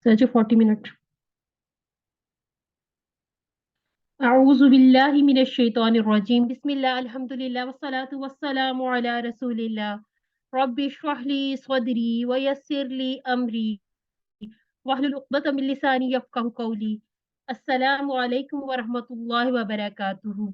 Such a 40 minute. أعوذ بالله من الشيطان الرجيم بسم الله الحمد لله والصلاة والسلام على رسول الله رب اشرح لي صدري ويسر لي أمري واحلل عقدة من لساني يفقهوا قولي السلام عليكم ورحمة الله وبركاته.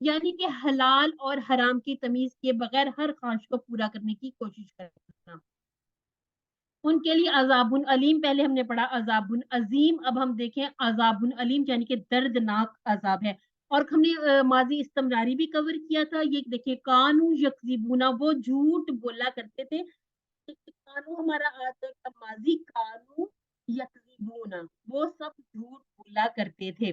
یعنی کہ حلال اور حرام کی تمیز کے بغیر ہر خواہش کو پورا کرنے کی کوشش کرنا. ان کے لیے عذاب علیم، پہلے ہم نے پڑھا عذاب عظیم، اب ہم دیکھیں عذاب علیم یعنی کہ دردناک عذاب ہے. اور ہم نے ماضی استمراری بھی کور کیا تھا. یہ دیکھیں کانو یکذبونا، وہ جھوٹ بولا کرتے تھے. کانو ہمارا آتا ہے ماضی، کانو یکذبونا، وہ سب جھوٹ بولا کرتے تھے.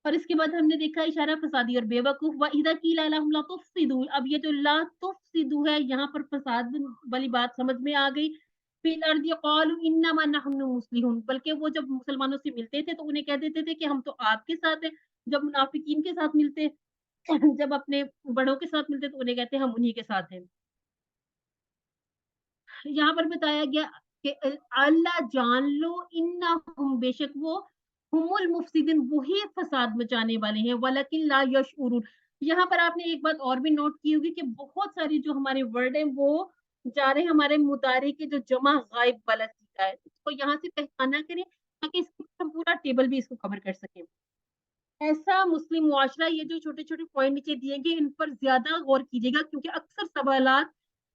اور اس کے بعد ہم نے دیکھا اشارہ فسادی اور بے وقوف. وَإِذَا قِيلَ لَهُمْ لَا تُفْسِدُوا، اب یہ جو لا تفسدوا ہے یہاں پر فساد والی بات سمجھ میں آ گئی. فِي الْأَرْضِ قَالُوا إِنَّمَا نَحْنُ مُصْلِحُونَ، بلکہ وہ جب مسلمانوں سے ملتے تھے تو انہیں کہہ دیتے تھے کہ ہم تو آپ کے ساتھ ہیں. جب منافقین کے ساتھ ملتے، جب اپنے بڑوں کے ساتھ ملتے تو انہیں کہتے ہم انہی کے ساتھ ہیں. یہاں پر بتایا گیا کہ اللہ جان لو انہم، بے شک وہ ہم المفسدین، وہی فساد مچانے والے ہیں. ولکن لا یشعرون، یہاں پر آپ نے ایک بات اور بھی نوٹ کی ہوگی کہ بہت ساری جو ہمارے ورڈ ہیں وہ جا رہے ہیں ہمارے مضارع کے جو جمع غائب والا سیکھا ہے، اس کو یہاں سے پہچانا کریں تاکہ اس کو ہم پورا ٹیبل بھی اس کو کور کر سکیں. ایسا مسلم معاشرہ، یہ جو چھوٹے چھوٹے پوائنٹ نیچے دیے گے ان پر زیادہ غور کیجیے گا کیونکہ اکثر سوالات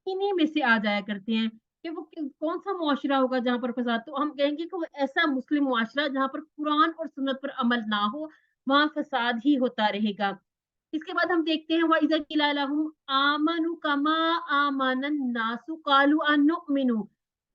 انہی میں سے آ جایا کرتے ہیں کہ وہ کون سا معاشرہ ہوگا جہاں پر فساد. تو ہم کہیں گے کہ وہ ایسا مسلم معاشرہ جہاں پر قرآن اور سنت پر عمل نہ ہو، وہاں فساد ہی ہوتا رہے گا. اس کے بعد ہم دیکھتے ہیں وَإِذَا قِيلَ لَهُمْ آمَنُوا كَمَا آمَنَ النَّاسُ قَالُوا أَنُؤْمِنُ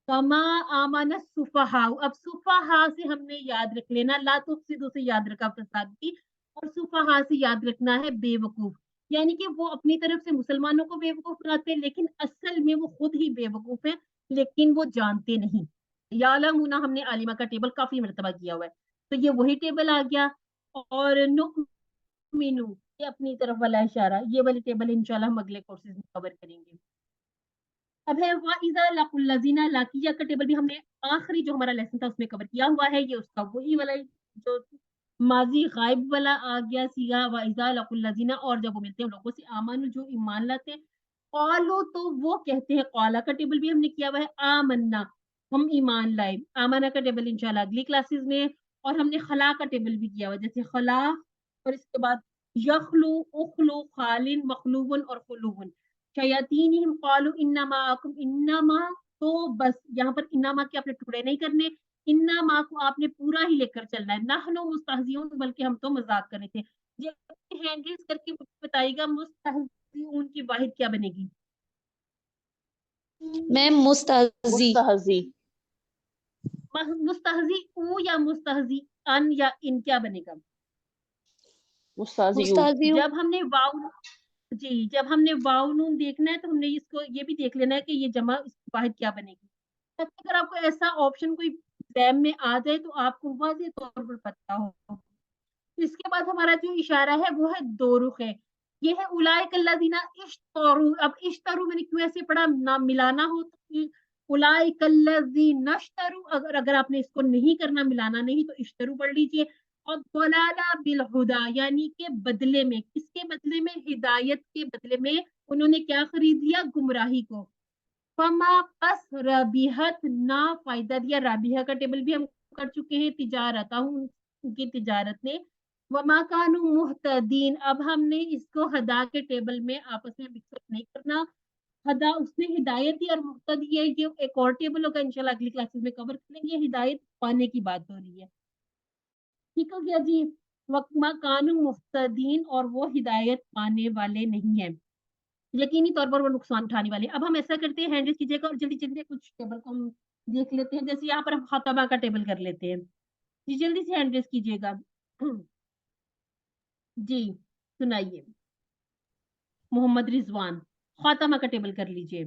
كَمَا آمَنَ السُّفَهَاءُ. اب سفہاء سے ہم نے یاد رکھ لینا، لا تفسدوا سے یاد رکھا فساد کی، اور سفہاء سے یاد رکھنا ہے بے وقوف. یعنی کہ وہ اپنی طرف سے مسلمانوں کو بے وقوف بناتے ہیں لیکن اصل میں وہ خود ہی بے وقوف ہیں، لیکن وہ جانتے نہیں. یعلمون ہم نے عالمہ کا ٹیبل کافی مرتبہ کیا ہوا ہے، تو یہ وہی ٹیبل آ گیا. اور نؤمنو، یہ اپنی طرف والا اشارہ، یہ والی ٹیبل انشاءاللہ ہم اگلے کورسز میں کور کریں گے. اب ہے وَإِذَا لَقُوا الَّذِينَ، لاقیہ کا ٹیبل بھی ہم نے آخری جو ہمارا لیسن تھا اس میں کور کیا ہوا ہے. یہ اس کا وہی والا جو ماضی غائب والا آ گیا سیگا وَإِذَا لَقُوا الَّذِينَ، اور جب وہ ملتے ہیں لوگوں سے آمنو جو ایمان لاتے ہیں، قالو تو وہ کہتے ہیں، قالا کا ٹیبل بھی ہم نے کیا ہوا ہے آمنا، ہم ایمان لائے. آمنا کا ٹیبل انشاءاللہ اگلی کلاسز میں. اور ہم نے خلا کا ٹیبل بھی کیا ہوا جیسے خلا، اور اس کے بعد یخلو، اخلو، خالن، مخلوبن اور خلوبن. شیاطینہم قالوا انما معکم، انما تو بس یہاں پر انما کے آپ نے ٹکڑے نہیں کرنے، انما کو آپ نے پورا ہی لے کر چلنا ہے. نحن مستہزئون، بلکہ ہم تو مذاق کر رہے تھے. یہ ہینڈ ریز کر کے بتائیے گا مستہزئون کی واحد کیا بنے گی؟ میں مستہزی. مستہزی. مستہزی او یا مستہزی ان یا ان کیا بنے گا؟ مستہزئون. مستہزی ہوں. جب ہم نے واؤ، جی جب ہم نے واؤ نون دیکھنا ہے تو ہم نے اس کو یہ بھی دیکھ لینا ہے کہ یہ جمع واحد کیا بنے گی. اگر آپ کو ایسا آپشن کوئی ایگزام میں آ جائے تو آپ کو واضح طور پر پتہ ہو. اس کے بعد ہمارا جو اشارہ ہے وہ ہے دو رخ ہے. یہ ہے اولئک الذین اشتروا. اب اشتروا میں نے کیوں ایسے پڑھا، نہ ملانا ہو تو اولئک الذین اشتروا، اگر آپ نے اس کو نہیں کرنا، ملانا نہیں، تو اشتروا پڑھ لیجئے. اور ضلالہ بالہدا یعنی کہ بدلے میں، کس کے بدلے میں؟ ہدایت کے بدلے میں انہوں نے کیا خرید لیا؟ گمراہی کو. فما پس ربیحت، نہ فائدہ دیا. رابحہ کا ٹیبل بھی ہم کر چکے ہیں، تجارت ہوں ان کی تجارت نے. وما کانوا مہتدین، اب ہم نے اس کو ہدا کے ٹیبل میں آپس میں مکس اپ نہیں کرنا. ہدا اس نے ہدایت دی اور مہتدی ہے، یہ ایک اور ٹیبل ہوگا انشاءاللہ اگلی کلاسز میں کور کریں گے. ہدایت پانے کی بات ہو رہی ہے، ٹھیک ہو گیا جی. وما کانوا مہتدین، اور وہ ہدایت پانے والے نہیں ہیں، یقینی طور پر وہ نقصان اٹھانے والے. اب ہم ایسا کرتے ہیں ہینڈ ریز کیجیے گا اور جلدی جلدی کچھ ٹیبل کو ہم دیکھ لیتے ہیں. جیسے یہاں پر ہم خاتمہ کا ٹیبل کر لیتے ہیں. جی جلدی سے ہینڈ ریز کیجیے گا. جی سنائیے. محمد رضوان، خاتمہ کا ٹیبل کر لیجیے.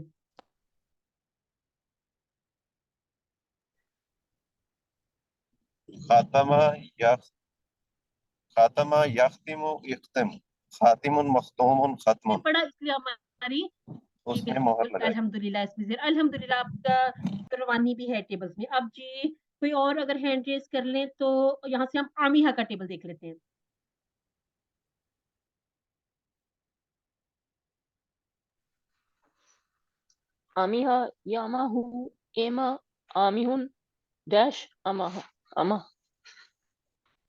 خاتمہ یختم یختم، خاتم مختوم ختم. پڑھا اس لیے ہماری اس جی میں مہر بالکل لگائی. الحمدللہ، اس میں الحمدللہ آپ کا روانی بھی ہے ٹیبلز میں. اب جی کوئی اور اگر ہینڈ ریز کر لیں تو یہاں سے ہم عامیہ کا ٹیبل دیکھ لیتے ہیں. آمیہ یامہ ایما آمیہن ڈیش امہ.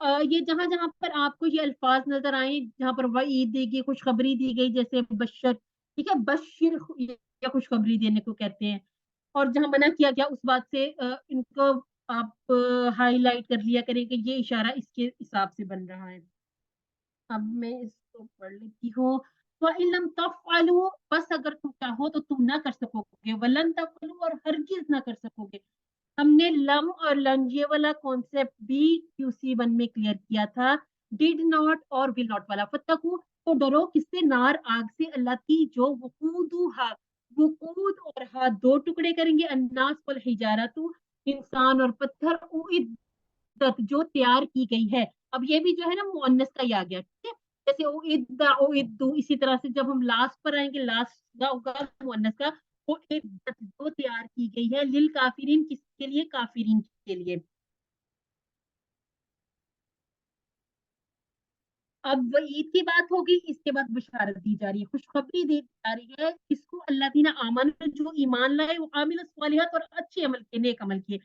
یہ جہاں جہاں پر آپ کو یہ الفاظ نظر آئیں جہاں پر وعید دی گئی، خوشخبری دی گئی، جیسے بشر، ٹھیک ہے، بشر یا خوشخبری دینے کو کہتے ہیں، اور جہاں منع کیا گیا اس بات سے ان کو آپ ہائی لائٹ کر لیا کریں کہ یہ اشارہ اس کے حساب سے بن رہا ہے. اب میں اس کو پڑھ لیتی ہوں. وَإِن لَمْ تَفْعَلُوا، بس اگر تم چاہو تو تم نہ کر سکو گے، وَلَن تَفْعَلُوا، اور ہرگز نہ کر سکو گے. ہم نے لم اور لن یہ والا کانسیپٹ بھی QC1 میں کلیئر کیا تھا. ڈیڈ ناٹ اور ول ناٹ والا. فتقو، تو ڈرو کس سے؟ نار، آگ سے، اللہ کی جو وقودھا، وقود اور ہا دو ٹکڑے کریں گے، الناس والحجارۃ، انسان اور پتھر، اعدت جو تیار کی گئی ہے. اب یہ بھی جو ہے نا مؤنث کا ہی آ گیا، ٹھیک ہے، جیسے اعد اعدوا، اسی طرح سے جب ہم لاسٹ پر آئیں گے لاسٹ کا ہوگا مؤنث کا، وہ اعدت جو تیار کی گئی ہے، للکافرین کس کے لیے؟ کافرین کے لیے. اب عید کی بات ہوگی، اس کے بعد بشارت دی جا رہی ہے، خوشخبری دی جا رہی ہے کس کو؟ اللہ دینا آمن، جو ایمان لائے، وہ عامل الصالحات، اور اچھے عمل کے، نیک عمل کیے.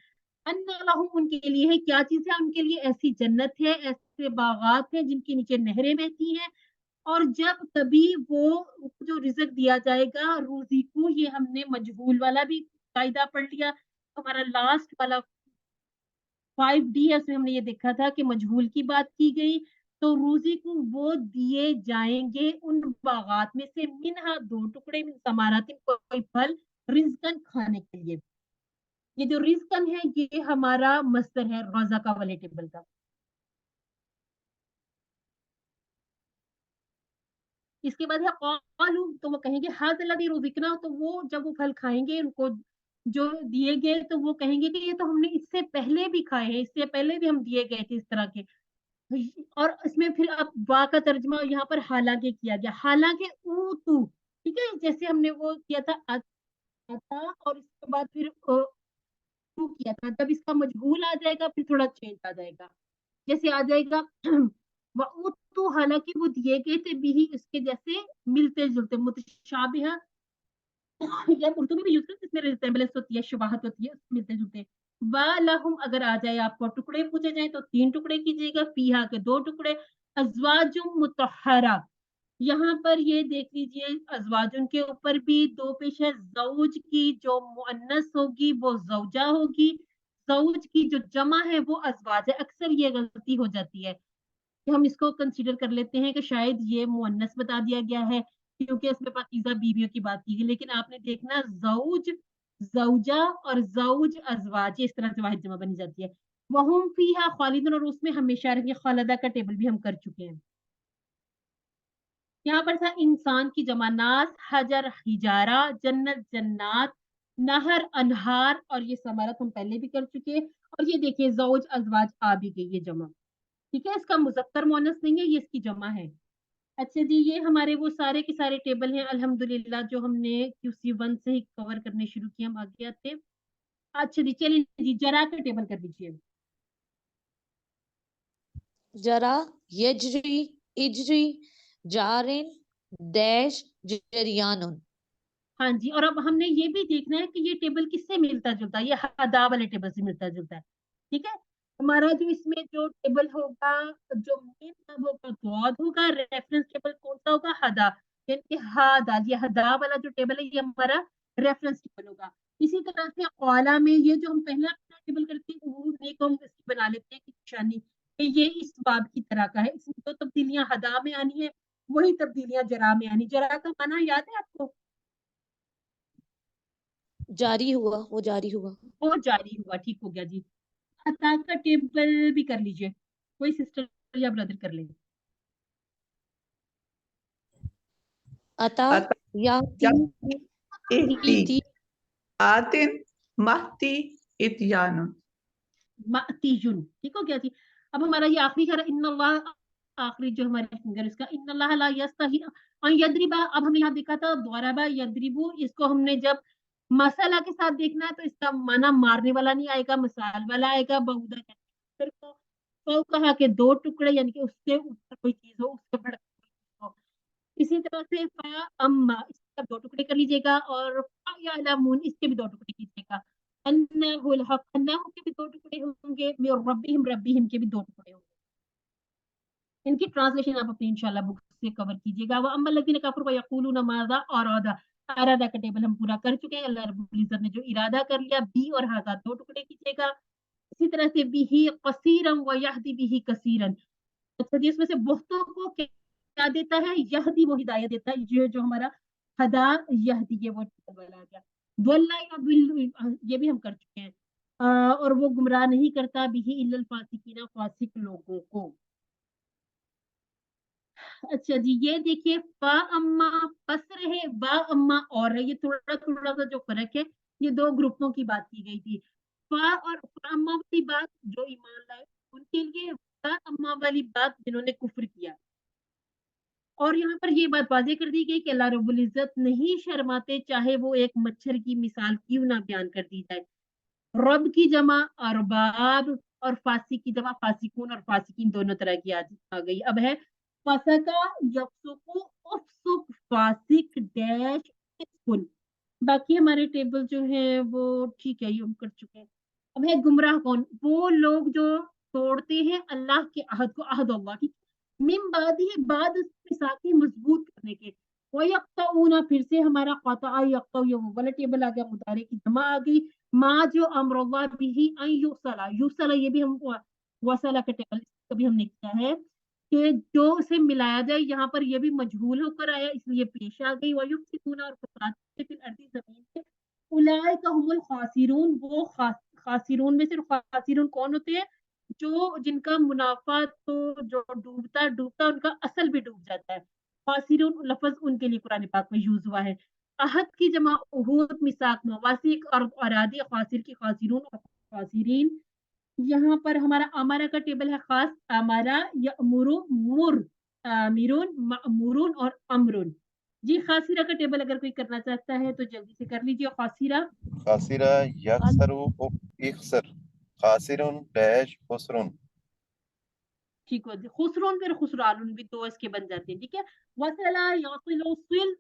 ان لہم، ان کے لیے ہے کیا چیز ہے؟ ان کے لیے ایسی جنت ہے، ایسے باغات ہیں جن کے نیچے نہریں بہتی ہیں. اور جب کبھی وہ جو رزق دیا جائے گا، روزی کو، یہ ہم نے مجہول والا بھی قاعدہ پڑھ لیا. ہمارا لاسٹ والا 5D ہے، اس میں ہم نے یہ دیکھا تھا کہ مجہول کی بات کی گئی. تو روزی کو وہ دیے جائیں گے ان باغات میں سے، منہا دو ٹکڑے، من ثمرات کوئی پھل، رزقن کھانے کے لیے. یہ جو رزقن ہے یہ ہمارا مصدر ہے رزقا والے ٹیبل کا. اس کے بعد ہے قالو، تو وہ کہیں گے ھذا الذی رزقنا، تو وہ جب وہ پھل کھائیں گے ان کو جو دیے گئے، تو وہ کہیں گے کہ یہ تو ہم نے اس سے پہلے بھی کھائے ہیں، اس سے پہلے بھی ہم دیے گئے تھے اس طرح کے. اور اس میں پھر اب با کا ترجمہ یہاں پر حالانکہ کیا گیا، حالانکہ اوتو، ٹھیک ہے، جیسے ہم نے وہ کیا تھا آتا، اور اس کے بعد پھر کیا تھا. جب اس کا مجہول آ جائے گا پھر تھوڑا چینج آ جائے گا، جیسے آ جائے گا وَأُوتُوا، حالانکہ وہ دیے گئے تھے بھی اس کے جیسے ملتے جلتے، متشابہ، یا اردو میں بھی یوز کرتے، اس میں ریزمبلنس ہوتی ہے، شباہت ہوتی ہے، اس میں ملتے جلتے. وَلَهُمْ، اگر آ جائے آپ کو ٹکڑے پوچھے جائیں تو 3 ٹکڑے کیجیے گا، فیہا کے 2 ٹکڑے، ازواج مطہرہ. یہاں پر یہ دیکھ لیجئے ازواجن کے اوپر بھی 2 پیش ہے. زوج کی جو مؤنث ہوگی وہ زوجہ ہوگی، زوج کی جو جمع ہے وہ ازواج ہے. اکثر یہ غلطی ہو جاتی ہے کہ ہم اس کو کنسیڈر کر لیتے ہیں کہ شاید یہ مؤنث بتا دیا گیا ہے کیونکہ اس میں پاکیزہ بیویوں کی بات کی گئی، لیکن آپ نے دیکھنا زوج، زوجہ اور زوج ازواج اس طرح سے واحد جمع بنی جاتی ہے. وہم فیہا خالدون، اور اس میں ہمیشہ رہیں گے. خالدہ کا ٹیبل بھی ہم کر چکے ہیں. یہاں پر تھا انسان کی جمع ناس، حجر حجارہ، جنت جنات، نہر انہار، اور یہ ثمرات ہم پہلے بھی کر چکے. اور یہ دیکھیے زوج ازواج آ بھی گئی یہ جمع، ٹھیک ہے، اس کا مذکر مؤنث نہیں ہے، یہ اس کی جمع ہے. اچھا جی، یہ ہمارے وہ سارے کے سارے ٹیبل ہیں الحمدللہ جو ہم نے QC1 سے ہی کور کرنے شروع کیے. ہم آگے آتے ہیں. اچھا جی چلیے جی، جرا کا ٹیبل کر دیجیے. جرا، یجری، اجری، جارن، ڈیش، جریانن. ہاں جی، اور اب ہم نے یہ بھی دیکھنا ہے کہ یہ ٹیبل کس سے ملتا جلتا ہے، یہ ادا والے ٹیبل سے ملتا جلتا ہے. ٹھیک ہے، ہمارا جو اس میں جو ٹیبل ہوگا، جو مین ہوگا گود ہوگا، ریفرنس ٹیبل کون سا ہوگا؟ ہدا، یعنی کہ ہدا، یہ ہدا والا جو ٹیبل ہے یہ ہمارا ریفرنس ٹیبل ہوگا. اسی طرح سے اولا میں یہ جو ہم پہلا اپنا ٹیبل کرتے ہیں وہ ہم بنا لیتے ہیں کہ نشانی کہ یہ اس باب کی طرح کا ہے. اس میں جو تبدیلیاں ہدا میں آنی ہے وہی تبدیلیاں جرا میں آنی. جرا کا معنی یاد ہے آپ کو؟ جاری ہوا، وہ جاری ہوا. وہ جاری ہوا، ٹھیک ہو گیا جی. عطا کا ٹیبل بھی کر لیجئے، کوئی سسٹر یا بردر کر لیں. عطا، عطا، یاتی، اہتی، ایتی، آتن، مہتی، اتیانن. مأتیجن، ٹھیک ہو گیا جی. اب ہمارا یہ آخری ہے ان اللہ، آخری جو ہمارے فنگر اس کا، ان اللہ لا یستحی ان یضرب. اب ہم نے یہاں دیکھا تھا ضرب یضرب، اس کو ہم نے جب مسئلہ کے ساتھ دیکھنا ہے تو اس کا معنی مارنے والا نہیں آئے گا، مثال والا آئے گا. بہودہ پھر کو کہا کہ 2 ٹکڑے، یعنی کہ اس سے اوپر کوئی چیز ہو، اس سے بڑھ ہو. اسی طرح سے فا اما، اس کا 2 ٹکڑے کر لیجیے گا. اور فا یعلمون، اس کے بھی 2 ٹکڑے کیجیے گا. انہ الحق، انہ کے بھی 2 ٹکڑے ہوں گے. ربہم، ربہم کے بھی 2 ٹکڑے ہوں گے. ان کی ٹرانسلیشن آپ اپنی انشاءاللہ بک سے کور کیجیے گا. وَأَمَّا الَّذِينَ كَفَرُوا فَيَقُولُونَ مَاذَا أَرَادَ. ارادہ کا ٹیبل ہم پورا کر چکے ہیں. اللہ رب العزت نے جو ارادہ کر لیا بی اور ہاذا 2 ٹکڑے کیجیے گا. اسی طرح سے بھی قصیرا ویہدی بھی کثیرا. اچھا جی اس میں سے بہتوں کو کیا دیتا ہے؟ یہدی وہ ہدایت دیتا ہے. جو ہمارا ہدا یہدی یہ وہ ٹیبل آ گیا. ضل یضل یہ بھی ہم کر چکے ہیں. اور وہ گمراہ نہیں کرتا بھی الا الفاسقین فاسق لوگوں کو. اچھا جی یہ دیکھیے فا اما پس رہے با اما اور رہے. یہ تھوڑا سا جو فرق ہے یہ 2 گروپوں کی بات کی گئی تھی. فا اور فا اما والی بات جو ایمان لائے ان کے لیے، فا اما والی بات جنہوں نے کفر کیا. اور یہاں پر یہ بات واضح کر دی گئی کہ اللہ رب العزت نہیں شرماتے چاہے وہ ایک مچھر کی مثال کیوں نہ بیان کر دی جائے. رب کی جمع ارباب اور فاسق کی جمع فاسقون اور فاسقین دونوں طرح کی آ گئی. اب ہے فسقا یفسقو افسق فاسق ڈیش اسکن. باقی ہمارے ٹیبل جو ہیں وہ ٹھیک ہے یہ ہم کر چکے ہیں. اب ہے گمراہ کون؟ وہ لوگ جو توڑتے ہیں اللہ کے عہد کو. عہد اللہ کی من بعد ہی بعد ساتھی مضبوط کرنے کے. وَيَقْطَعُونَ پھر سے ہمارا قطع یقطع یہ وہ والا ٹیبل آ گیا. مضارع کی جمع آ گئی. ما جو امر اللہ بھی ان یوصلا. یوصلا یہ بھی ہم وصلا کا ٹیبل کبھی ہم نے کیا ہے کہ جو اسے ملایا جائے. یہاں پر یہ بھی مجہول ہو کر آیا اس لیے پیش آ گئی. وَيُفْسِدُونَ اور فساد فی الارض زمین پہ. اولئک هم الخاسرون وہ خاسرون میں صرف خاسرون کون ہوتے ہیں؟ جو جن کا منافع تو جو ڈوبتا ان کا اصل بھی ڈوب جاتا ہے. خاسرون لفظ ان کے لیے قرآن پاک میں یوز ہوا ہے. عہد کی جمع عہود میثاق مواثیق اور ارادی خاسر کی خاسرون اور خاسرین. یہاں پر ہمارا امارا کا ٹیبل ہے خاص. امارا یامرو مر آمرون مأمورون اور امرون. جی خاسرہ کا ٹیبل اگر کوئی کرنا چاہتا ہے تو جلدی سے کر لیجیے. خاسرہ خاسرہ یخسرو اخسر خاسرون ڈیش خسرون. ٹھیک ہو جی. خسرون پھر خسرانون بھی 2 اس کے بن جاتے ہیں. ٹھیک ہے. وصلا یصل صل.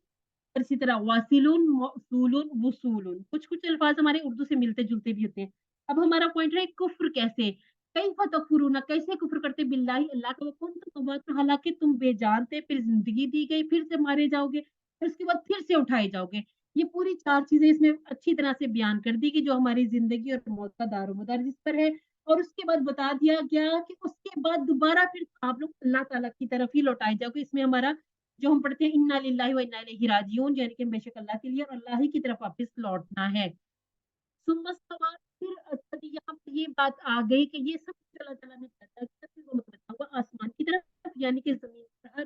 اسی طرح واصلون موصولون وصولون. کچھ الفاظ ہمارے اردو سے ملتے جلتے بھی ہوتے ہیں. اب ہمارا پوائنٹ ہے کفر کیسے. کیف تکفرون کیسے کفر کرتے باللہ اللہ کا. وکنتم حالانکہ تم بے جان تھے پھر زندگی دی گئی پھر سے مارے جاؤ گے پھر اس کے بعد پھر سے اٹھائے جاؤ گے. یہ پوری 4 چیزیں اس میں اچھی طرح سے بیان کر دی کہ جو ہماری زندگی اور موت کا دار و مدار جس پر ہے. اور اس کے بعد بتا دیا گیا کہ اس کے بعد دوبارہ پھر آپ لوگ اللہ تعالیٰ کی طرف ہی لوٹائے جاؤ گے. اس میں ہمارا جو ہم پڑھتے ہیں انا للہ و انا الیہ راجعون یعنی کہ بے شک اللہ کے لیے اور اللہ ہی کی طرف واپس لوٹنا ہے. ثم استوى پھر یہاں پر یہ بات آ گئی کہ یہ سب اللہ تعالیٰ نے بتایا ہوا آسمان کی طرف یعنی کہ زمین پر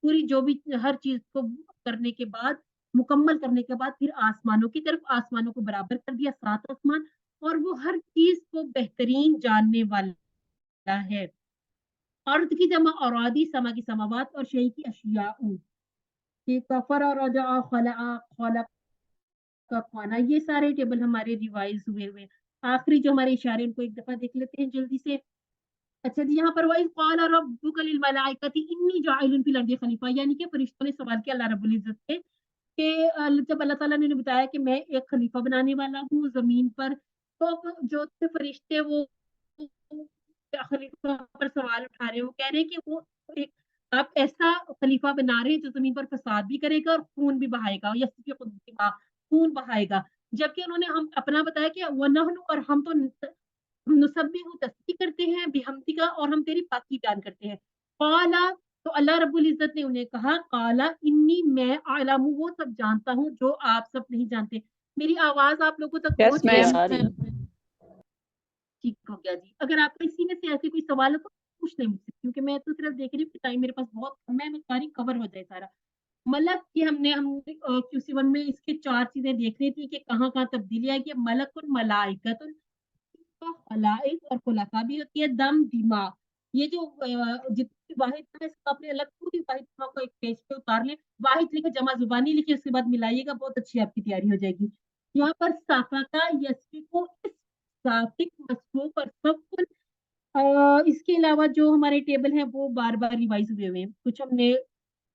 پوری جو بھی ہر چیز کو کرنے کے بعد مکمل کرنے کے بعد پھر آسمانوں کی طرف. آسمانوں کو برابر کر دیا 7 آسمان اور وہ ہر چیز کو بہترین جاننے والا ہے. ارض کی جمع اورادی سما کی سماوات اور شیء کی اشیاء. کہ کفر اور رجع خلق کا خانہ. یہ سارے ٹیبل ہمارے ریوائز ہوئے. آخری جو ہمارے اشارے ان کو ایک دفعہ دیکھ لیتے ہیں جلدی سے. اچھا جی یہاں پر وَإِذْ قَالَ رَبُّكَ لِلْمَلَائِكَةِ إِنِّي جَاعِلٌ فِي الْأَرْضِ خَلِيفَةً یعنی کہ فرشتوں نے سوال کیا اللہ رب العزت سے کہ جب اللہ تعالیٰ نے بتایا کہ میں ایک خلیفہ بنانے والا ہوں زمین پر تو جو تھے فرشتے وہ خلیفہ پر سوال اٹھا رہے ہیں. وہ کہہ رہے ہیں کہ وہ آپ ایسا خلیفہ بنا رہے ہیں جو زمین پر فساد بھی کرے گا اور خون بھی بہائے گا. یسفک الدماء خون بہائے گا. جبکہ انہوں نے ہم اپنا بتایا کہ وَنَحْنُ اور ہم تو نسبح تسبیح کرتے ہیں بحمدک اور ہم تیری پاکی بیان کرتے ہیں. قال تو اللہ رب العزت نے انہیں کہا قال انی میں اعلم وہ سب جانتا ہوں جو آپ سب نہیں جانتے. میری آواز آپ لوگوں تک Yes, پہنچ گئی؟ ma'am. ٹھیک ہو گیا جی. اگر آپ کا اسی میں سے ایسے کوئی سوال ہو تو پوچھ لیں مجھ سے کیونکہ میں تو صرف دیکھ رہی ہوں کہ ٹائم میرے پاس بہت کم ہے. میں ساری کور ہو جائے سارا. ملک کی ہم QC1 میں اس کے 4 چیزیں دیکھ رہی تھی کہ کہاں تبدیلی آئے گی. ملک ملائکۃ خلائق اور خلفاء بھی ہوتی ہے. دم دماغ یہ جو جتنی واحد ہے اس کو اپنے الگ پوری واحد کو ایک پیج پہ اتار لیں. واحد لکھے جمع زبانی لکھے اس کے بعد ملائیے گا بہت اچھی آپ کی تیاری ہو جائے گی. یہاں پر صافقہ یسفکو صافق مسفوق اور سب اس کے علاوہ جو ہمارے ٹیبل ہیں وہ بار بار ریوائز ہوئے ہیں. کچھ ہم نے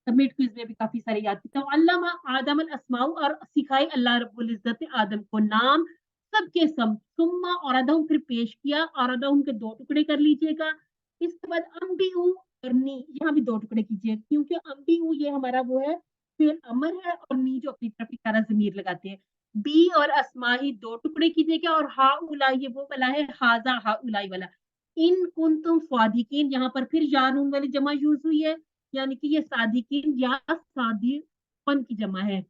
سبمٹ کوئز میں بھی کافی سارے یاد کیا. علامہ آدم الاسماء اور سکھائے اللہ رب العزت آدم کو نام سب کے سب. ثم اوردہم پھر پیش کیا. اوردہم کے 2 ٹکڑے کر لیجئے گا. اس کے بعد انبیو اور نی یہاں بھی 2 ٹکڑے کیجیے کیونکہ انبیو یہ ہمارا وہ ہے فعل امر ہے اور نی جو اپنی طرف اشارہ ضمیر لگاتے ہیں. بی اور اسما ہی 2 ٹکڑے کیجیے گا اور ہا اولائی یہ وہ والا ہے ہاذا ہا اولائی والا. ان کنتم صادقین یہاں پر پھر یا نون والی جمع یوز ہوئی ہے یعنی کہ یہ صادقین یا صادقون کی جمع ہے.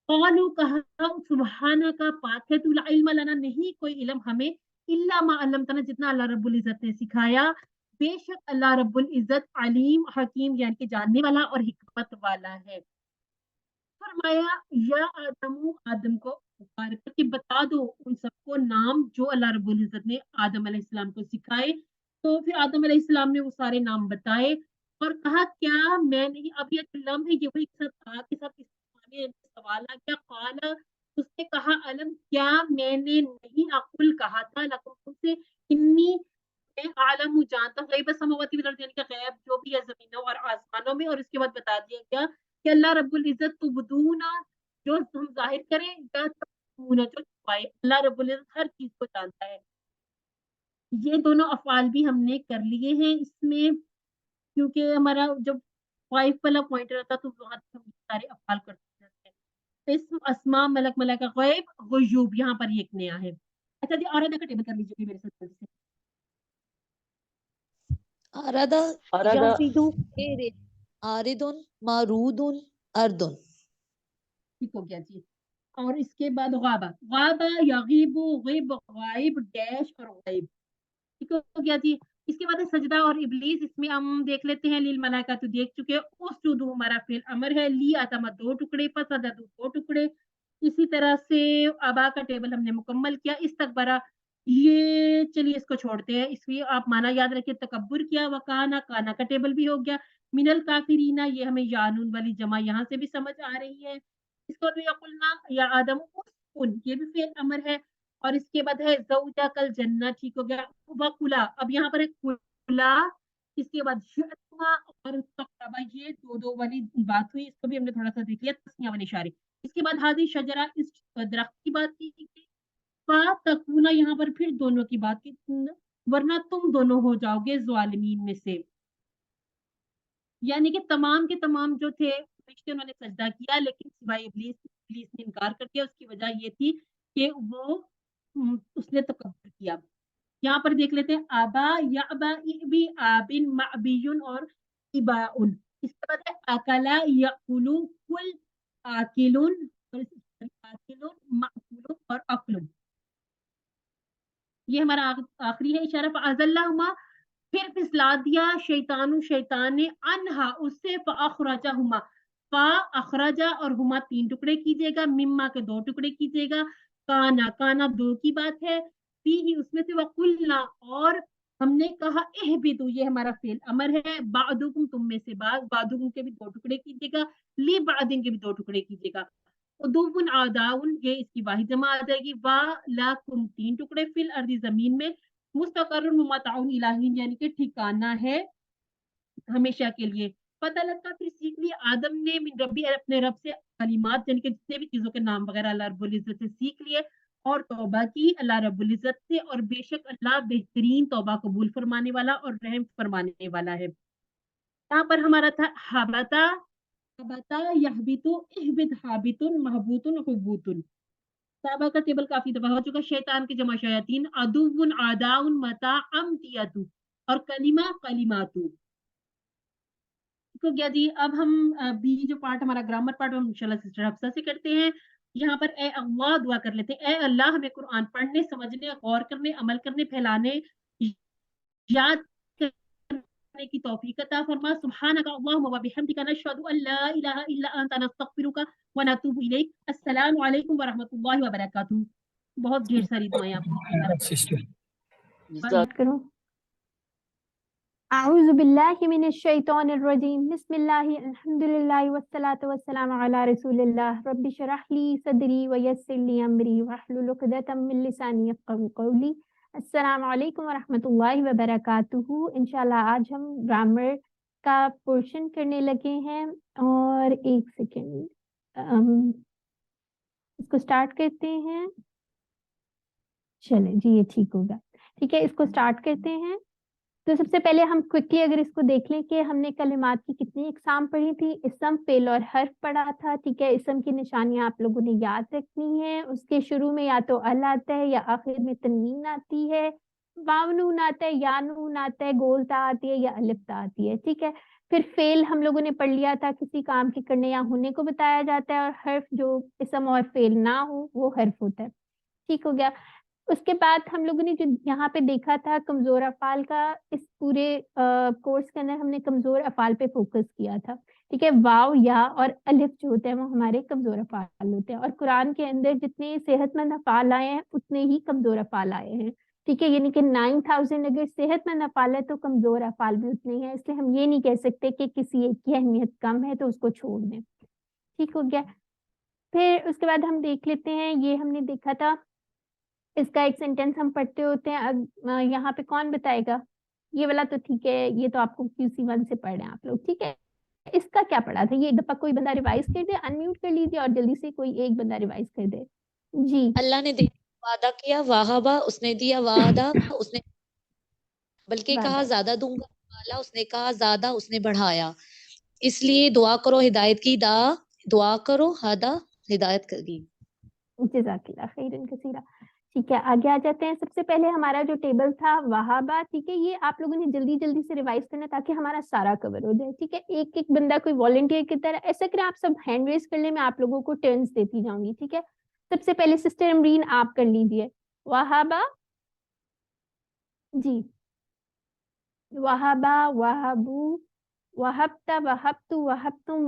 قالو کہا سبحانہ کا پاک ہے تو لا علم لنا نہیں کوئی علم ہمیں الا ما علمتنا جتنا اللہ رب العزت نے سکھایا. بے شک اللہ رب العزت علیم حکیم یعنی کہ جاننے والا اور حکمت والا ہے. فرمایا یا آدم کو پکار کر کے بتا دو ان سب کو نام جو اللہ رب العزت نے آدم علیہ السلام کو سکھائے. تو پھر آدم علیہ السلام نے وہ سارے نام بتائے اور کہا کیا میں نہیں اب یہ لم ہے یہ وہی کے ساتھ سوال آ گیا. قال اس نے کہا علم کیا میں نے نہیں اقول کہا تھا لکم تم سے انی میں عالم جانتا ہوں غیب السماوات والارض یعنی کہ غیب جو بھی ہے زمینوں اور آسمانوں میں. اور اس کے بعد بتا دیا گیا کہ اللہ رب العزت تبدونا جو ہم ظاہر کریں یا تبدونا جو چھپائے اللہ رب العزت ہر چیز کو جانتا ہے. یہ دونوں افعال بھی ہم نے کر لیے ہیں اس میں کیونکہ ہمارا جب 5 والا پوائنٹ رہتا تو وہاں ہم سارے افعال کرتے ہیں. اسم اسماء ملک ملکہ غیب غیوب یہاں پر یہ ایک نیا ہے. اچھا جی اور کا ٹیبل کر لیجیے میرے ساتھ جلدی سے. آرادہ ارادہ یافیدو آردن مارودن اردن. ٹھیک ہو گیا جی. اور اس کے بعد غابہ غابہ یغیب غیب غائب ڈیش اور غیب. ٹھیک ہو گیا جی. اس کے بعد سجدہ اور ابلیس اس میں ہم دیکھ لیتے ہیں. للملائکہ تو دیکھ چکے. اسجدوا ہمارا فعل امر ہے. لی اتم 2 ٹکڑے فسجدوا 2 ٹکڑے. اسی طرح سے ابا کا ٹیبل ہم نے مکمل کیا. استکبرہ یہ چلیے اس کو چھوڑتے ہیں اس لیے آپ مانا یاد رکھیں تکبر کیا. وکانا کانا کا ٹیبل بھی ہو گیا. من الکافرین یہ ہمیں یانون والی جمع یہاں سے بھی سمجھ آ رہی ہے. اس کو بھی یقولنا یا آدم اسکن یہ بھی فعل امر ہے. اور اس کے بعد ہے زوجہ کل جنہ. ٹھیک ہو گیا. وکلا اب یہاں پر ہے کلا. اس کے بعد شعما اور تقربا یہ 2 والی بات ہوئی. اس کو بھی ہم نے تھوڑا سا دیکھ لیا تسنیہ والی اشارے. اس کے بعد ہادی شجرہ اس درخت کی بات کی گئی. تکونا یہاں پر پھر دونوں کی بات کی ورنہ تم دونوں ہو جاؤ گے ظالمین میں سے. یعنی کہ تمام کے تمام جو تھے فرشتے انہوں نے سجدہ کیا لیکن سوائے ابلیس نے انکار کر دیا. اس کی وجہ یہ تھی کہ وہ اس نے تکبر کیا. یہاں پر دیکھ لیتے ہیں آبا یا ابا ابی آبن معبیون اور اباؤن. اس کے بعد ہے اکلا یاکلو کل آکلون اور آکلون معقولون اور اکلون. یہ ہمارا آخری ہے اشارہ. فازلہما پھر پھسلا دیا شیطان نے انہا اس سے فاخرجہما اخرجا اور ہما 3 ٹکڑے کیجیے گا. مما کے 2 ٹکڑے کیجیے گا. کانا 2 کی بات ہے. فی ہی اس میں سے وقلنا اور ہم نے کہا اہبطوا یہ ہمارا فعل امر ہے. بعضکم تم میں سے بعضکم کے بھی 2 ٹکڑے کیجیے گا. لی بعضن کے بھی 2 ٹکڑے کیجیے گا. عدوٌ عداؤن یہ اس کی واحد جمع آ جائے گی. ولکم 3 ٹکڑے فی الارض زمین میں. مستقر متاع الہین یعنی کہ ٹھکانہ ہے ہمیشہ کے لیے. پتہ لگتا پھر سیکھ لیے آدم نے من ربی اپنے رب سے کلمات یعنی کہ جتنے بھی چیزوں کے نام وغیرہ اللہ رب العزت سے سیکھ لیے اور توبہ کی اللہ رب العزت سے. اور بے شک اللہ بہترین توبہ قبول فرمانے والا اور رحم فرمانے والا ہے. یہاں پر ہمارا تھا حبتا یحبتو اہبط حابتن محبوتن حبوتن. صحابہ کا ٹیبل کافی دفعہ ہو چکا. شیطان کی جمع شیاطین. عدوٌ عداؤن متاع امتیتو اور کلمہ کلماتو. ٹھیک ہو گیا جی. اب ہم بھی جو پارٹ ہمارا گرامر پارٹ ہم انشاءاللہ سسٹر حفصہ سے کرتے ہیں. یہاں پر اے اللہ دعا کر لیتے ہیں. اے اللہ ہمیں قرآن پڑھنے سمجھنے غور کرنے عمل کرنے پھیلانے یاد کرنے کی توفیق عطا فرما. سبحانک اللہم و بحمدک نشہد ان لا الہ الا انت نستغفرک و نتوب الیک. السلام علیکم ورحمۃ اللہ وبرکاتہ. بہت ڈھیر ساری دعائیں آپ کو. جزاک کروں. اعوذ باللہ من الشیطان الرجیم. بسم اللہ الحمد للہ والصلاة والسلام علی رسول اللہ. رب اشرح لی صدری ویسر لی امری واحلل عقدۃ من لسانی یفقہوا قولی. السلام علیکم ورحمۃ اللہ وبرکاتہ. انشاءاللہ آج ہم گرامر کا پورشن کرنے لگے ہیں. اور ایک سیکنڈ اس کو سٹارٹ کرتے ہیں. چلیں جی یہ ٹھیک ہوگا. ٹھیک ہے اس کو سٹارٹ کرتے ہیں. تو سب سے پہلے ہم کوئکلی اگر اس کو دیکھ لیں کہ ہم نے کلمات کی کتنی اقسام پڑھی تھی. اسم، فعل اور حرف پڑھا تھا. ٹھیک ہے, اسم کی نشانیاں آپ لوگوں نے یاد رکھنی ہے. اس کے شروع میں یا تو ال آتا ہے یا آخر میں تنوین آتی ہے, واو نون آتا ہے یا نون آتا ہے, گول تا آتی ہے یا الف تا آتی ہے. ٹھیک ہے, پھر فعل ہم لوگوں نے پڑھ لیا تھا, کسی کام کے کرنے یا ہونے کو بتایا جاتا ہے, اور حرف جو اسم اور فعل نہ ہو وہ حرف ہوتا ہے. ٹھیک ہو گیا. اس کے بعد ہم لوگوں نے جو یہاں پہ دیکھا تھا کمزور افعال کا, اس پورے کورس کے اندر ہم نے کمزور افعال پہ فوکس کیا تھا. ٹھیک ہے, واو یا اور الف جو ہوتے ہیں وہ ہمارے کمزور افعال ہوتے ہیں, اور قرآن کے اندر جتنے صحت مند افعال آئے ہیں اتنے ہی کمزور افعال آئے ہیں. ٹھیک ہے, یعنی کہ 9000 اگر صحت مند افعال ہے تو کمزور افعال بھی اتنے ہیں. اس لیے ہم یہ نہیں کہہ سکتے کہ کسی ایک کی اہمیت کم ہے تو اس کو چھوڑ دیں. ٹھیک ہو گیا. پھر اس کے بعد ہم دیکھ لیتے ہیں, یہ ہم نے دیکھا تھا اس کا ایک سینٹینس ہم پڑھتے ہوتے ہیں. اب یہاں پہ کون بتائے گا یہ والا؟ تو ٹھیک ہے, یہ تو آپ کو QC1 سے پڑھ رہے ہیں آپ لوگ. ٹھیک ہے, اس کا کیا پڑھا تھا؟ یہ ایک دفعہ کوئی بندہ ریوائز کر دے, انمیوٹ کر لیجیے اور جلدی سے کوئی ایک بندہ ریوائز کر دے. جی اللہ نے وعدہ کیا, واہبہ اس نے دیا, وعدہ اس نے بلکہ کہا وعدہ. زیادہ دوں گا, والا اس نے کہا زیادہ اس نے بڑھایا. اس لیے دعا کرو ہدایت کی, دعا کرو ہدا ہدایت کی. جزاک اللہ خیرن کثیرا. ٹھیک ہے, آگے آ جاتے ہیں. سب سے پہلے ہمارا جو ٹیبل تھا وہابا, ٹھیک ہے, یہ آپ لوگوں نے جلدی جلدی سے ریوائز کرنا تاکہ ہمارا سارا کور ہو جائے. ٹھیک ہے, ایک ایک بندہ کوئی والنٹیئر کی طرح ایسا کریں, آپ سب ہینڈ ریز کر لیں, میں آپ لوگوں کو ٹرنز دیتی جاؤں گی. ٹھیک ہے, سب سے پہلے سسٹر امرین آپ کر لیجیے. وہابا, جی, وہابا, وہابو, وہبتا, وہبتو, وہبتم,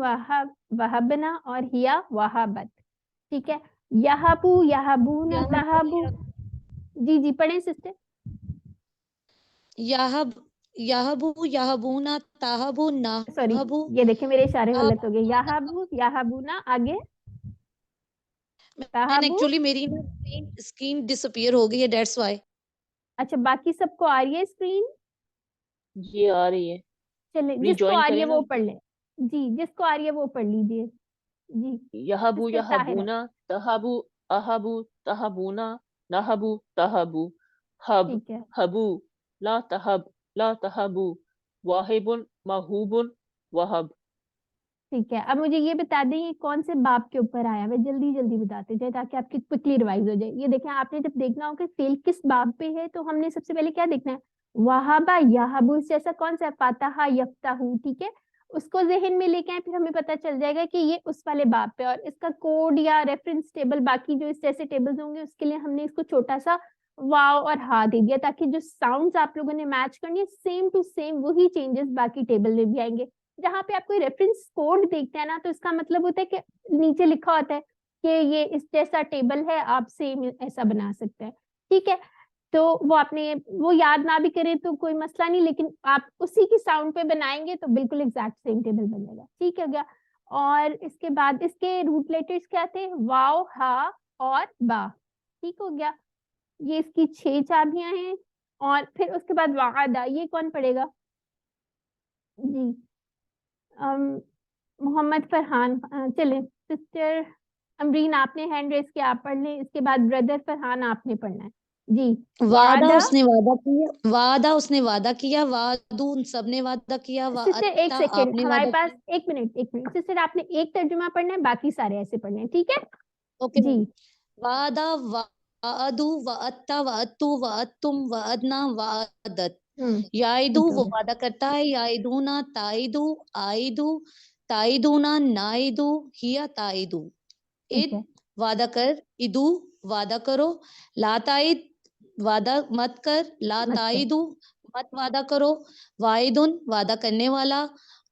وہبنا اور ہیا وہابت. ٹھیک ہے, یہابو, یہابونا, تہابو. جی جی پڑھیں سسٹر. یہبو, یہبونا, تہبو, سوری, نہبو. یہ دیکھیں میرے اشارے غلط ہو گئے. یہابو, یہابونا, آگے تہابو. ایکچولی میری اسکرین ڈس اپیئر ہو گئی ہے, دیٹس وائی. اچھا, باقی سب کو آ رہی ہے اسکرین؟ جی آ رہی ہے. چلے, پلیز جس کو جوائن آ رہی ہے کریں نا. وہ پڑھ لیں. جی, جس کو آ رہی ہے وہ پڑھ لیجیے. جی یہبو, سسٹر طاہرہ. یہبونا, تہبو, اہبو, تہبونا, نہبو, تہبو, ہب, ٹھیک ہے, ہبو, لا تہب, لا تہبو, واہبن, مہوبن, وہب. ٹھیک ہے. اب مجھے یہ بتا دیں یہ کون سے باب کے اوپر آیا ہے, جلدی جلدی بتاتے جائے تاکہ آپ کی کوئکلی ریوائز ہو جائے. یہ دیکھیں, آپ نے جب دیکھنا ہو کہ فیل کس باب پہ ہے تو ہم نے سب سے پہلے کیا دیکھنا ہے, وہابا, یہابو, جیسا کون سا ہے, فاتحہ, یفتحو. ٹھیک ہے, اس کو ذہن میں لے کے آئے, پھر ہمیں پتہ چل جائے گا کہ یہ اس والے باب پہ, اور اس کا کوڈ یا ریفرنس ٹیبل باقی جو اس جیسے ٹیبلز ہوں گے اس کے لیے ہم نے اس کو چھوٹا سا واو اور ہا دے دیا تاکہ جو ساؤنڈز آپ لوگوں نے میچ کرنی ہے سیم ٹو سیم وہی چینجز باقی ٹیبل میں بھی آئیں گے. جہاں پہ آپ کوئی ریفرنس کوڈ دیکھتے ہیں نا تو اس کا مطلب ہوتا ہے کہ نیچے لکھا ہوتا ہے کہ یہ اس جیسا ٹیبل ہے, آپ سیم ایسا بنا سکتے ہیں. ٹھیک ہے, تو وہ آپ نے وہ یاد نہ بھی کریں تو کوئی مسئلہ نہیں, لیکن آپ اسی کی ساؤنڈ پہ بنائیں گے تو بالکل ایگزیکٹ سیم ٹیبل بنے گا. ٹھیک ہے گیا. اور اس کے بعد اس کے روٹ لیٹرز کیا تھے, واو, ہا اور با. ٹھیک ہو گیا, یہ اس کی 6 چابیاں ہیں. اور پھر اس کے بعد وعدہ, یہ کون پڑھے گا؟ جی محمد فرحان. چلیں سسٹر امرین آپ نے ہینڈ ریز کیا, آپ پڑھ لیں. اس کے بعد بردر فرحان آپ نے پڑھنا ہے. جی, وعدہ اس نے وعدہ کیا, وعدہ اس نے وعدہ کیا, وعدو ان سب نے وعدہ کیا, سسٹر ایک وعدہ آپ سیکنڈ, نے ہمارے وعدہ پاس کیا. ایک منٹ سسٹر, آپ نے ایک ترجمہ پڑھنا ہے, باقی سارے ایسے پڑھنے ہیں. ٹھیک ہے اوکے, جی. وعدہ, وعدو, وعدتا, وعدتو, وعدتم, وعدنا, وعدت. یائدو ٹھیک ہو وہ گیا. وعدہ کرتا ہے, یائدونا, تائیدو, آئیدو, تائیدونا, نائیدو, ہیا تائیدو. ٹھیک اد ہے, وعدہ کر, ادو وعدہ کرو, لا تائید وعدہ مت کر, لا مت کر. تائیدو مت وعدہ کرو, وعیدن وعدہ کرنے والا,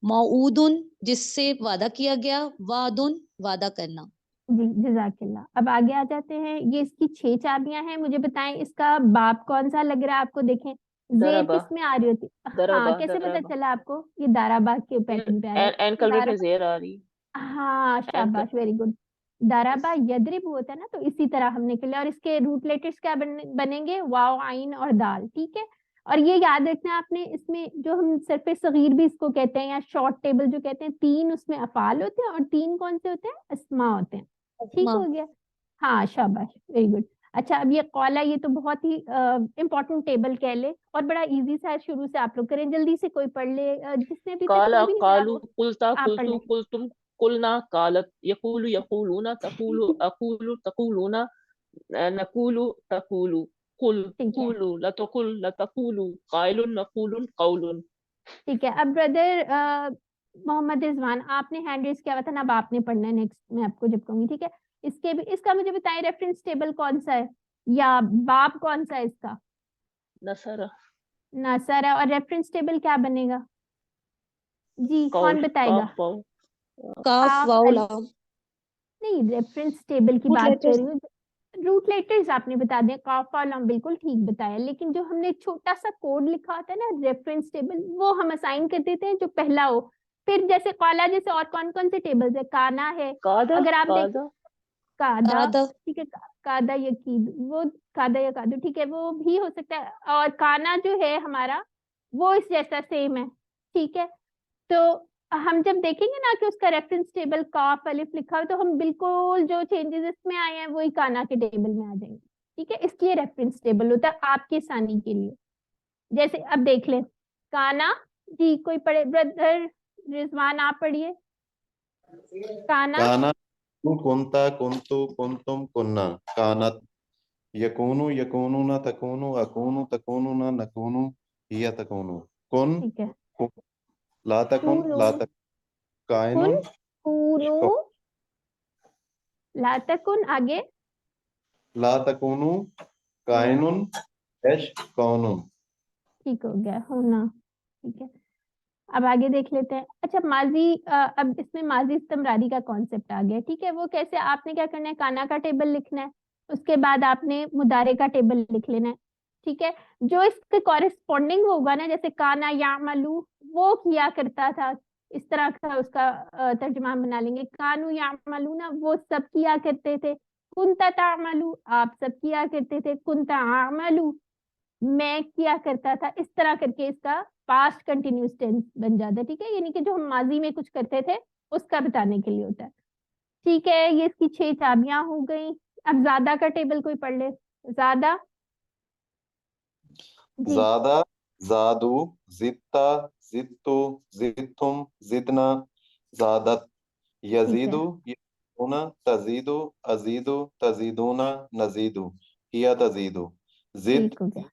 موعودن جس سے وعدہ کیا گیا, وعدن وعدہ کرنا. جی جزاک اللہ. اب آگے آ جاتے ہیں. یہ اس کی 6 چابیاں ہیں. مجھے بتائیں اس کا باب کون سا لگ رہا ہے آپ کو؟ دیکھیں زیر دربا, کس میں آ رہی ہوتی؟ ہاں, دربا, کیسے پتا دربا. چلا آپ کو؟ یہ دارابا کے پیٹرن پہ آ رہا این ہے. کلمے پہ زیر آ رہی. ہاں شاباش, ویری گڈ. دارابا یدرب ہوتا ہے نا, تو اسی طرح ہم نے کر لیا. اور اس کے روٹ لیٹرز کیا بنیں گے, واو, عین اور دال. ٹھیک ہے, اور یہ یاد رکھنا آپ نے, اس میں جو ہم صرف صغیر بھی اس کو کہتے ہیں یا شارٹ ٹیبل جو کہتے ہیں, 3 اس میں افعال ہوتے ہیں اور 3 کون سے ہوتے ہیں, اسما ہوتے ہیں. ٹھیک ہو گیا. ہاں شاباش, ویری گڈ. اچھا اب یہ قولا یہ تو بہت ہی امپورٹنٹ ٹیبل کہہ لے اور بڑا ایزی سا ہے, شروع سے آپ لوگ کریں, جلدی سے کوئی پڑھ لے, جس نے بھی قال کوئی بھی نہیں قالوا پڑھا قلت آپ پڑھ قلت لیں. قلتم قلنا قالت يقول يقولون تقول أقول تقولون نقول تقول قل ٹھیک ہے قولوا لا تقل لا تقولوا قائل نقول قول. ٹھیک ہے. اب بردر محمد رضوان آپ نے ہینڈ ریز کیا ہوا تھا نا, اب آپ نے پڑھنا ہے نیکسٹ میں آپ کو جب کہوں گی, ٹھیک ہے. اس کا مجھے بتائیں ریفرنس ٹیبل کون سا ہے یا باب کون سا ہے اس کا؟ نصر ناصر ہے. اور ریفرنس ٹیبل کیا بنے گا جی قول کون بتائے گا؟ قاف واو کاف قاف واو الف. لام. نہیں ریفرنس ٹیبل کی روٹ بات کر لیٹرز. رہی ہوں. روٹ لیٹرز آپ نے بتا دیا, قاف والام بالکل ٹھیک بتایا, لیکن جو ہم نے چھوٹا سا کوڈ لکھا ہوتا ہے نا ریفرنس ٹیبل, وہ ہم اسائن کر دیتے ہیں جو پہلا ہو. پھر جیسے قالا جیسے اور کون کون سے ٹیبلز ہے, کانا ہے, قادہ اگر آپ دیکھ قادہ کادا, آدھا. ٹھیک ہے, کادا یقید, وہ کادا یا کادو, ٹھیک ہے, وہ بھی ہو سکتا ہے. اور کانا جو ہے ہمارا وہ اس جیسا سیم ہے, ٹھیک ہے. تو ہم جب دیکھیں گے نا کہ اس کا ریفرنس ٹیبل کاف الف لکھا ہو, تو ہم بالکل جو چینجز اس میں آئے ہیں وہی کانا کے ٹیبل میں آ جائیں گے, ٹھیک ہے. اس لیے ریفرنس ٹیبل ہوتا ہے آپ کے آسانی کے لیے. جیسے اب دیکھ لیں کانا, جی کوئی پڑھے, بردر رضوان آپ پڑھیے. کانا کانا کنتا کنتو کنتم کننا کانت یکونو یکونون تکونو اکونو تکونون نکونو ہی تکونو کن ٹھیک ہے, لا تکن کونو لا تک کائنن کن کونو لا تکن, آگے لا تکونو کائنن ایش کونن. ٹھیک ہو گیا ہونا, ٹھیک ہے. اب آگے دیکھ لیتے ہیں. اچھا ماضی, اب اس میں ماضی استمراری کا کانسیپٹ آ گیا, ٹھیک ہے. وہ کیسے, آپ نے کیا کرنا ہے, کانا کا ٹیبل لکھنا ہے, اس کے بعد آپ نے مدارے کا ٹیبل لکھ لینا ہے, ٹھیک ہے. جو اس کے کورسپونڈنگ ہوگا نا, جیسے کانا یعملو وہ کیا کرتا تھا, اس طرح کا اس کا ترجمہ بنا لیں گے. کانو یعملون وہ سب کیا کرتے تھے. کنتا تعملو آپ سب کیا کرتے تھے. کنتا اعملو میں کیا کرتا تھا. اس طرح کر کے اس کا پاسٹ کنٹینیوس ٹینس بن جاتا ہے, ٹھیک ہے. یعنی کہ جو ہم ماضی میں کچھ کرتے تھے اس کا بتانے کے لیے ہوتا ہے, ٹھیک ہے. یہ اس کی 6 چابیاں ہو گئیں. اب زیادہ کا ٹیبل کوئی پڑھ لے. زیادہ جی زادہ زادو زدتا زدتو زدتم زدنا زادت ٹھیک ہے, یزیدو یزیدون تزیدو ازیدو تزیدون نزیدو ہی تزیدو زد ٹھیک ہو گیا.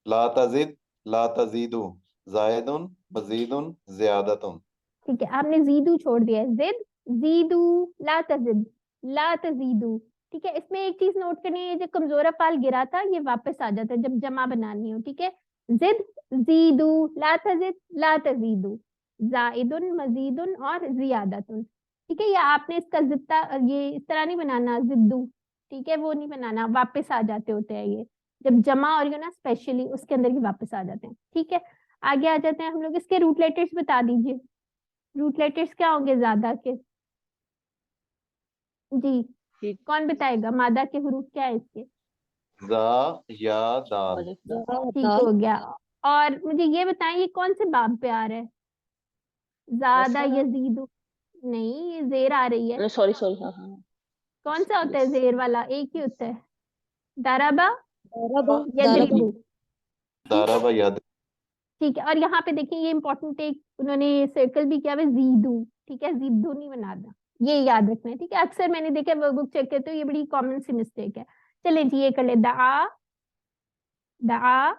لا تزد لا تزیدو زائدن مزیدن زیادتن. ٹھیک ہے, آپ نے زیدو چھوڑ دیا ہے. زد زیدو لا تزد لا تزیدو, ٹھیک ہے. اس میں ایک چیز نوٹ کرنی ہے, جو کمزور افعال گرا تھا یہ واپس آ جاتا ہے جب جمع بنانی ہو, ٹھیک ہے. زد زیدو لا تزد لا تزیدو زائدن مزیدن اور زیادتن, ٹھیک ہے. یا آپ نے اس کا زدتا یہ اس طرح نہیں بنانا زدو, ٹھیک ہے, وہ نہیں بنانا, واپس آ جاتے ہوتے ہیں یہ جب جمع اور نا اسپیشلی اس کے اندر ہی واپس آ جاتے ہیں, ٹھیک ہے. آگے آ جاتے ہیں ہم لوگ. اس کے روٹ لیٹرز بتا دیجیے. روٹ لیٹرز کیا ہوں گے زیادہ کے جی ٹھیک کون بتائے گا؟ مادہ کے حروف کیا ہے اس کے؟ زا یا دال. الف لام ٹھیک دال. ہو گیا. اور مجھے یہ بتائیں یہ کون سے باب پہ آ رہا ہے؟ زیادہ نصر یزید نہیں, یہ زیر آ رہی ہے. سوری سوری ہاں ہاں کون سا ہوتا ہے یس زیر والا؟ ایک ہی ہوتا ہے. دارابا داربا داربا. یدربو, دارا با یاد. ٹھیک ہے. اور یہاں پہ دیکھیں یہ امپورٹنٹ ایک انہوں نے سرکل بھی کیا ہے, زیدو, ٹھیک ہے. زیدو نہیں بنانا, یہ یاد رکھنا ہے, ٹھیک ہے. اکثر میں نے دیکھا ورک بک چیک کرتے ہو یہ بڑی کامن سی مسٹیک ہے. چلیں جی یہ کر لیں. دعا دعا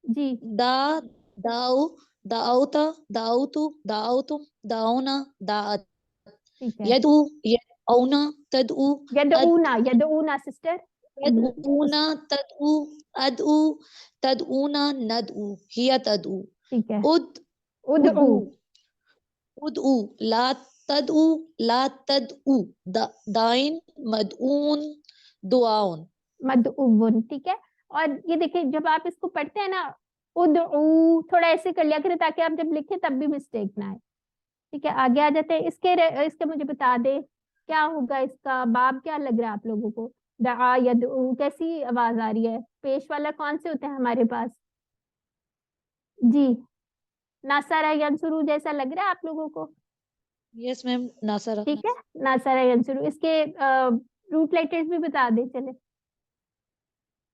جی دا داؤ داؤتا داؤتو داؤتم داؤنا داعت. ٹھیک ہے. یدعو یدعونا تدعو یدعونا یدعونا سسٹر یدعونا تدعو ادعو تدعونا ندعو ہی تدعو. ٹھیک ہے. ادعو ادعو ادعو لا تدعو لا تدعو دائن مدعون دعاؤن. مدعون, ٹھیک ہے. اور یہ دیکھیں جب آپ اس کو پڑھتے ہیں نا ادعو تھوڑا ایسے کر لیا کریں تاکہ آپ جب لکھیں تب بھی مسٹیک نہ آئے, ٹھیک ہے. آگے آ جاتے ہیں. اس کے مجھے بتا دے کیا ہوگا, اس کا باب کیا لگ رہا ہے آپ لوگوں کو؟ دعا یدعو کیسی آواز آ رہی ہے؟ پیش والا کون سے ہوتے ہیں ہمارے پاس جی؟ ناصرہ ینصرو جیسا لگ رہا ہے آپ لوگوں کو؟ یس میم ناصرہ. ٹھیک ہے, ناصرہ ینصرو. اس کے روٹ لیٹرز بھی بتا دیں چلے.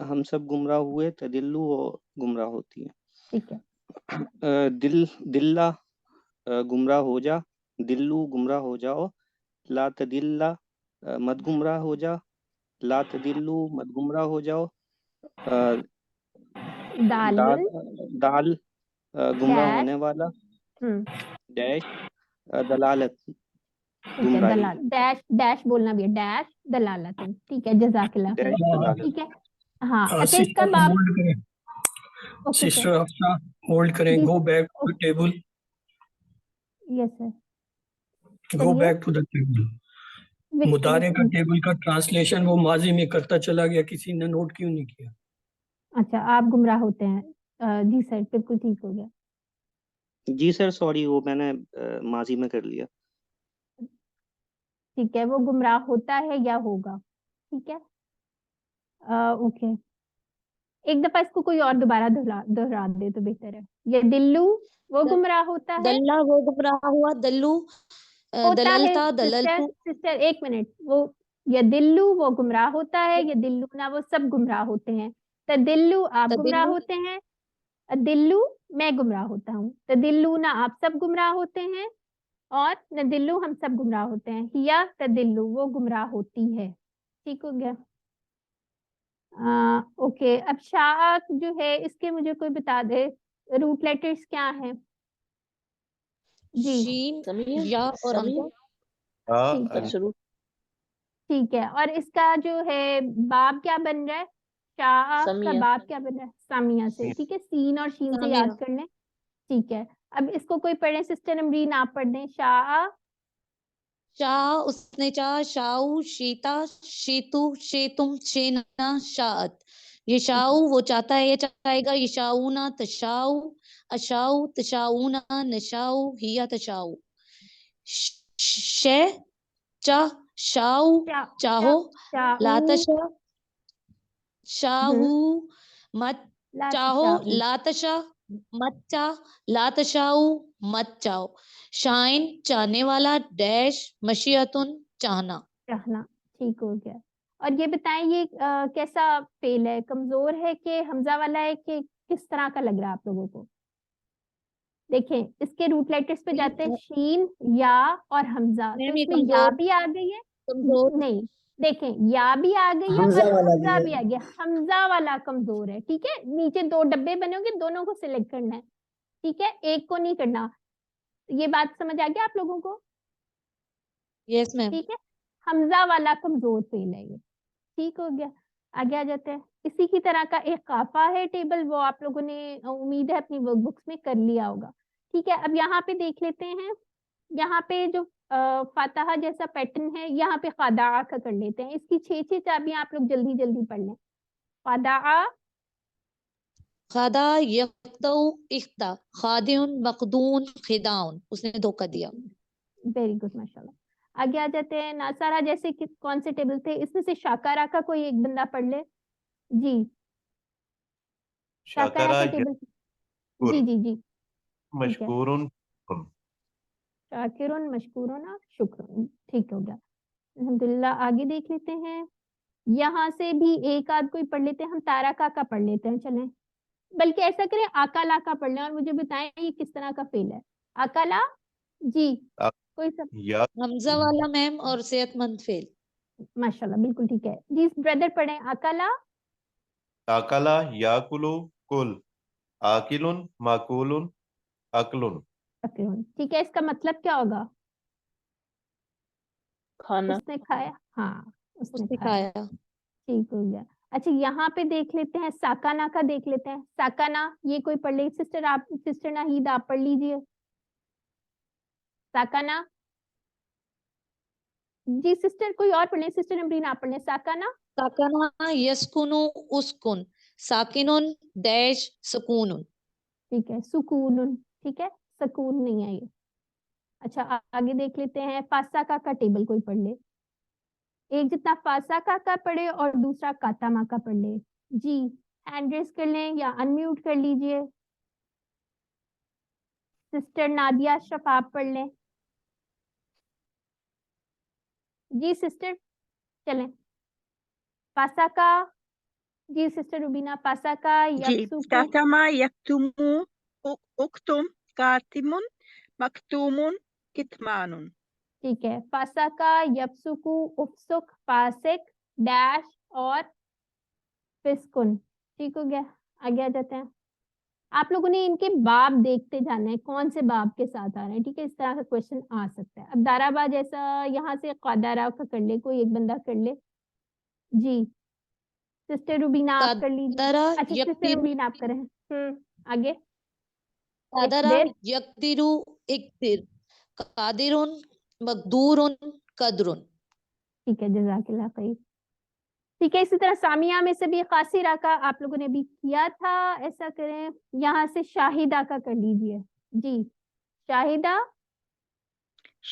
ہم سب گمراہ ہوئے، تدلو وہ گمراہ ہوتی ہے. ٹھیک ہے. دلہ گمراہ ہو جا، دلو گمراہ ہو جاؤ، لا تدلہ مت گمراہ ہو جا، لا تدلو مت گمراہ ہو جاؤ. دال دال گمراہ ڈیش ہونے والا، ہم ڈیش دلالت ٹھیک ہے. گمراہی، دلال ڈیش ڈیش بولنا بھی ہے، ڈیش دلالت. ٹھیک ہے، جزاک اللہ خیر. ڈیش دلالت. ٹھیک ہے. ہاں اچھا اس کا سسٹر باب ہولڈ کریں، اوکے سر. سسٹر افسا ہولڈ کریں. جی گو بیک ٹو ٹیبل، یس سر. گو چلیے بیک ٹو دا ٹیبل. مضارع کا ٹیبل کا ٹرانسلیشن وہ ماضی میں کرتا چلا گیا، کسی نے نوٹ کیوں نہیں کیا؟ اچھا آپ گمراہ ہوتے ہیں. جی سر بالکل ٹھیک ہو گیا. جی سر سوری، وہ میں نے ماضی میں کر لیا. ٹھیک ہے، وہ گمراہ ہوتا ہے یا ہوگا. ٹھیک ہے. اوکے ایک دفعہ اس کو کوئی اور دوبارہ دہرا دے تو بہتر ہے. یہ دلو وہ گمراہ ہوتا ہے، دلہ وہ گمراہ ہوا، دلو ہوتا ہے. دللتا دللتو. سسٹر ایک منٹ. وہ یہ دلو وہ گمراہ ہوتا ہے، یہ دلونا وہ سب گمراہ ہوتے ہیں. تدلو آپ گمراہ تدلو ہوتے ہیں، دلو میں گمراہ ہوتا ہوں. تدلونا آپ سب گمراہ ہوتے ہیں، اور ندلو ہم سب گمراہ ہوتے ہیں. یا تدلو وہ گمراہ ہوتی ہے. ٹھیک ہو گیا. اوکے اب شاہ جو ہے اس کے مجھے کوئی بتا دے روٹ لیٹرز کیا ہیں. جی شین سمیہ یا اور سمیہ حمزہ. ٹھیک ہے شروع. ٹھیک ہے. اور اس کا جو ہے باب کیا بن رہا ہے، شاہ کا سمیہ باب کیا بن رہا ہے، سامیہ سے. ٹھیک ہے، سین اور شین سے سامیہ. یاد کر لیں. ٹھیک ہے. اب اس کو کوئی پڑھیں، سسٹر امرین آپ پڑھ دیں. شاہ شاہ اس نے چاہ، شاؤ شیتا شیتو شیتم شینا شاعت. یہ شاؤ وہ چاہتا ہے یا چاہے گا، یہ شاؤنا تشاؤ اشاؤ تشاؤنا نشاؤ ہیا تشاؤ. شے چاہ شاؤ چاہو، لا تشا شاہو مت چاہو، لا تشا مت چاہ، لا تشاؤ مت چاہو. شائن چاہنے والا، ڈیش مشیتن چاہنا. چاہنا. ٹھیک ہو گیا. اور یہ بتائیں یہ کیسا فعل ہے، کمزور ہے کہ حمزہ والا ہے کہ کس طرح کا لگ رہا ہے آپ لوگوں کو. دیکھیں اس کے روٹ لیٹرز پہ جاتے ہیں، شین یا اور حمزہ. تو میم یہ اس میں یا کمزور بھی آ گئی ہے، کمزور نہیں دیکھیں یا بھی آ گئی ہے حمزہ اور والا بھی حمزہ ہے. بھی آ گیا. حمزہ والا کمزور ہے. ٹھیک ہے، نیچے دو ڈبے بنے ہوں گے، دونوں کو سلیکٹ کرنا ہے. ٹھیک ہے، ایک کو نہیں کرنا. یہ بات سمجھ آ گیا آپ لوگوں کو. یس میم. ٹھیک ہے، حمزہ والا کمزور فعل ہے یہ. ٹھیک ہو گیا. آگے آ جاتے ہیں. اسی کی طرح کا ایک قافہ ہے ٹیبل، وہ آپ لوگوں نے امید ہے اپنی ورک بکس میں کر لیا ہوگا. ٹھیک ہے، اب یہاں پہ دیکھ لیتے ہیں، یہاں پہ جو فاتحہ جیسا پیٹرن ہے، یہاں پہ خادعہ کا کر لیتے ہیں. اس کی 6 چابیاں آپ لوگ جلدی جلدی پڑھ لیں. خادعہ خدا یقدو اخدا، خادعن مقدون خداؤن. اس نے دھوکہ دیا. ویری گڈ ماشاء اللہ. آگے آ جاتے ہیں. ناصارہ جیسے کون سے ٹیبل تھے اس میں سے شاکارہ کا کوئی ایک بندہ پڑھ لے. جی شاکارہ شاکرہ کا ٹیبل. جی جی جی ٹھیک ہے. مشکورن. شاکرن مشکورن شکرن. ٹھیک ہو گیا الحمدللہ. آگے دیکھ لیتے ہیں. یہاں سے بھی ایک آدھ کوئی پڑھ لیتے ہیں. ہم تارا کا پڑھ لیتے ہیں. چلیں بلکہ ایسا کریں آکالا کا پڑھ لیں اور مجھے بتائیں یہ کس طرح کا فعل ہے. آکالا جی کوئی سب. یا حمزہ والا میم اور صحت مند فعل. ماشاءاللہ بالکل ٹھیک ہے. جی بردر پڑھیں آکالا. آکلا یاکلو کل، آکلن ماکولن اکلن. ٹھیک ہے، اس کا مطلب کیا ہوگا. کھانا. اس نے کھایا. ہاں اس اس نے نے کھایا. کھایا. ٹھیک ہو گیا. اچھا یہاں پہ دیکھ لیتے ہیں ساکانہ کا دیکھ لیتے ہیں. ساکانہ یہ کوئی پڑھ لے. سسٹر آپ سسٹر ناہید آپ پڑھ لیجئے ساکانہ. جی سسٹر کوئی اور پڑھ لیں. سسٹر امرین آپ پڑھ لیں ساکانہ. ساکنا یسکنو اسکن، ساکنن ڈیش سکونن. ٹھیک ہے، سکون. ٹھیک ہے، سکون نہیں ہے یہ. اچھا آگے دیکھ لیتے ہیں. فاساکا کا ٹیبل کوئی پڑھ لے. ایک جتنا فاساکا کا پڑھے اور دوسرا کاتاما کا پڑھ لے. جی ہینڈ ریز کر لیں یا انمیوٹ کر لیجئے. سسٹر نادیہ اشرف آپ پڑھ لیں. جی سسٹر چلیں. فاساکا جی سسٹر روبینہ. پاساکا جی یکسوکو. کاتما یکتمو اکتم کاتمن مکتومن کتمانن. ٹھیک ہے. پاساکا یپسکو افسک پاسک ڈیش اور فسکن. ٹھیک ہو گیا. آگے آ جاتے ہیں. آپ لوگوں نے ان کے باب دیکھتے جانا ہے کون سے باب کے ساتھ آ رہے ہیں. ٹھیک ہے. اس طرح کا کوشچن آ سکتا ہے. اب دارابا جیسا یہاں سے قادارا کا کر لے, کوئی ایک بندہ کر لے. جی سسٹر روبینہ آپ کر لیجیے. قادرا اچھا سسٹر یقدر روبینہ آپ کریں. آگے. قادرا اقدر. یقدرو اقدر قادرن مقدورن قدرن. ٹھیک ہے. جزاک اللہ خیر. ٹھیک ہے. اسی طرح سامیہ میں سے بھی قاصرہ کا آپ لوگوں نے بھی کیا تھا. ایسا کریں یہاں سے شاہدہ کا کر لیجیے. جی شاہدہ.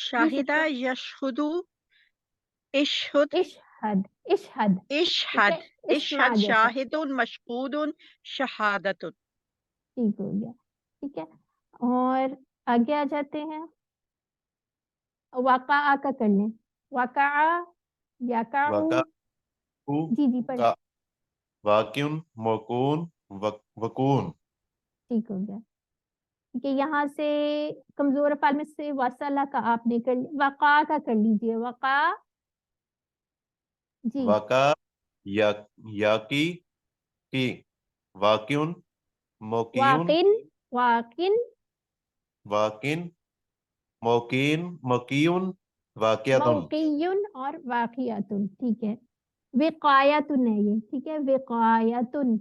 شاہدہ یشہدو اشہد اشہد. اشہد. اشہد اسما اشہد جیسا. شاہد مشہود شہادت. ٹھیک ہو گیا. ٹھیک ہے. اور آگے آ جاتے ہیں. واقعہ کا کر لیں. واقعہ یقعو. وقع جی جی پڑھ. واقعن موقون وقون. ٹھیک ہو گیا. کہ یہاں سے کمزور افعال میں سے وصلہ کا آپ نے کر لیا. وقع کا کر لیجیے. وقع. جی وقع یاقی کی واقعن موقعون واقن. واقن. واقن موقعون واقعتن. موقعین اور واقعاتن. ٹھیک ہے. وقایتن ہے یہ. ٹھیک ہے. وقایتن.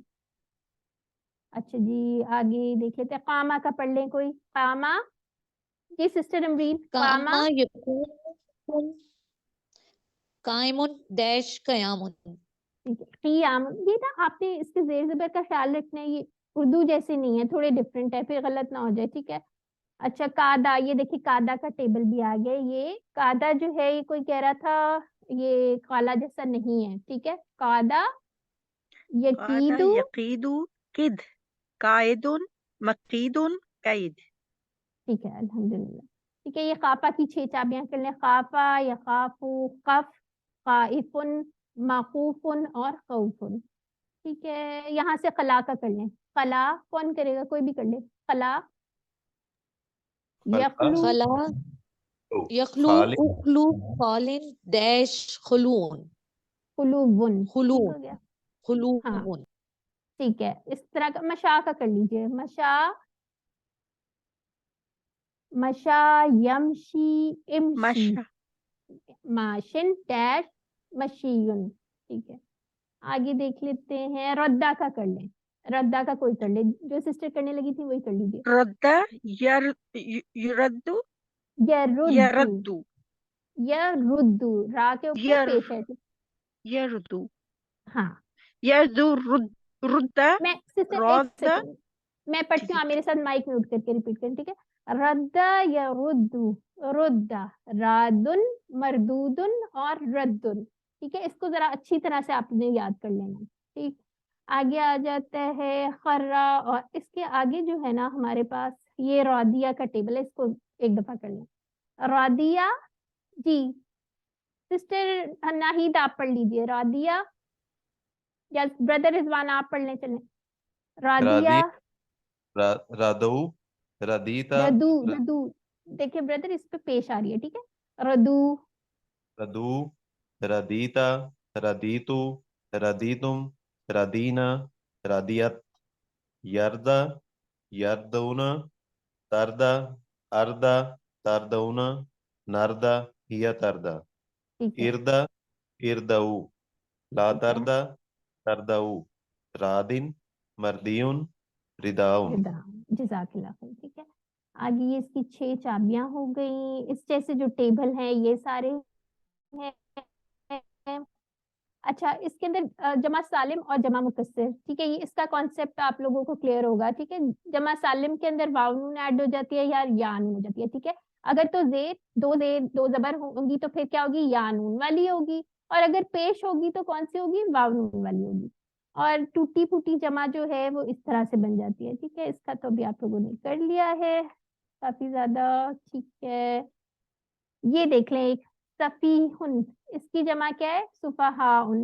اچھا جی آگے دیکھ لیتے ہیں. قامہ کا پڑھ لیں کوئی. قامہ. جی سسٹر امرین. قامہ. کاما یقوم قائمن ڈیش قیامن. ٹھیک ہے. قیام. یہ نا آپ نے اس کے زیر زبر کا خیال رکھنا ہے. یہ اردو جیسے نہیں ہے, تھوڑے ڈفرینٹ ہے, پھر غلط نہ ہو جائے. ٹھیک ہے. اچھا قاعدہ. یہ دیکھیے قاعدہ کا ٹیبل بھی آ گیا. یہ قاعدہ جو ہے یہ کوئی کہہ رہا تھا یہ قالا جیسا نہیں ہے. ٹھیک ہے. قاعدہ قاد یقیدو. یقید قد قائد مقید قید. ٹھیک ہے. الحمدللہ. ٹھیک ہے. یہ قافہ کی 6 چابیاں کر لیں. قافہ یخافو قف خائفن مخوفن اور خوفن. ٹھیک ہے. یہاں سے خلا کا کر لیں. خلا کون کرے گا, کوئی بھی کر لے. خلا. یخلو. خلا یخلو خالق اخلو خالن ڈیش خلون قلوبن. ٹھیک خلون ہو گیا. ہاں خلون. ٹھیک ہے. اس طرح کا مشا کا کر لیجیے. مشا. مشا یمشی امشی. مشا ماشن ڈیش مشیون. ٹھیک ہے. آگے دیکھ لیتے ہیں. ردا کا کر لیں. ردا کا کوئی کر لے. جو سسٹر کرنے لگی تھی وہی کر لیجیے. رد یرد یردو. یرد یردو. را کے اوپر پیش ہے. یرد ہاں یرد رد میں سسٹر ایک رد. سیکنڈ میں پڑھتی ہوں, آپ میرے ساتھ مائک میوٹ کر کے ریپیٹ کریں. ٹھیک ہے. ردا یا ردو. ردا رادن مردودن اور ردن. ٹھیک ہے. اس کو ذرا اچھی طرح سے آپ نے یاد کر لینا. ٹھیک. آگے آ جاتا ہے خرا. اور اس کے آگے جو ہے نا ہمارے پاس یہ رادیہ کا ٹیبل ہے. اس کو ایک دفعہ کر لیں. رادیہ. جی سسٹر ناہید آپ پڑھ لیجیے. رادیہ یا بردر رضوان آپ پڑھ لیں. چلیں. رادیہ. رادو ردیتا ردو. ردو. دیکھیے بردر اس پہ پیش آ رہی ہے. ٹھیک ہے. ردو. ردو ردیتا ردیتو ردیتم ردینا ردیت یردا یردونا تردا اردا تردونا نردا ہیا تردا ٹھیک ہے. اردا اردو لا ٹھیک ہے. تردا تردو رادن مردیون رداؤن. ردا. جزاک اللہ خیر. ٹھیک ہے. آگے یہ اس کی 6 چابیاں ہو گئیں. اس جیسے جو ٹیبل ہیں یہ سارے ہیں. اچھا اس کے اندر جمع سالم اور جمع مکسر. ٹھیک ہے. یہ اس کا کانسیپٹ آپ لوگوں کو کلیئر ہوگا. ٹھیک ہے. جمع سالم کے اندر واو نون ایڈ ہو جاتی ہے یا نون ہو جاتی ہے. ٹھیک ہے. اگر تو زیر دو زبر ہوں گی تو پھر کیا ہوگی, یا نون والی ہوگی. اور اگر پیش ہوگی تو کون سی ہوگی, واو نون والی ہوگی. اور ٹوٹی پھوٹی جمع جو ہے وہ اس طرح سے بن جاتی ہے. ٹھیک ہے. اس کا تو بھی آپ لوگوں نے کر لیا ہے کافی زیادہ. ٹھیک ہے. یہ دیکھ لیں ایک سفیہن. اس کی جمع کیا ہے, سفہاءن.